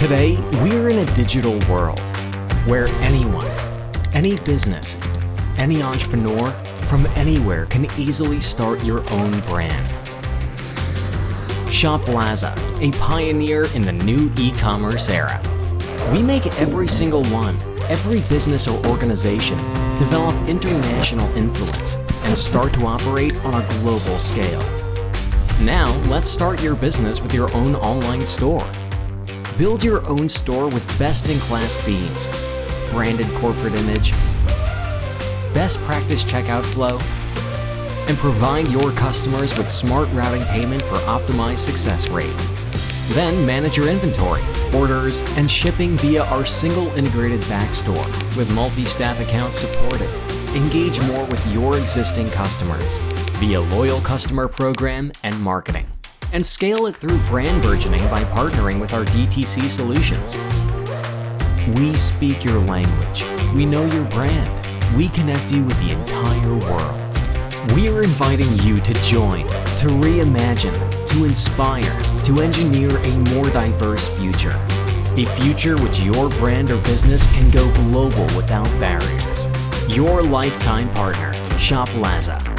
Today, we're in a digital world where anyone, any business, any entrepreneur from anywhere can easily start your own brand. Shoplazza, a pioneer in the new e-commerce era. We make every single one, every business or organization develop international influence and start to operate on a global scale. Now, let's start your business with your own online store. Build your own store with best-in-class themes, branded corporate image, best practice checkout flow, and provide your customers with smart routing payment for optimized success rate. Then manage your inventory, orders, and shipping via our single integrated back store with multi-staff accounts supported. Engage more with your existing customers via loyal customer program and marketing. And scale it through brand burgeoning by partnering with our DTC solutions. We speak your language. We know your brand. We connect you with the entire world. We are inviting you to join, to reimagine, to inspire, to engineer a more diverse future. A future which your brand or business can go global without barriers. Your lifetime partner, Shoplazza.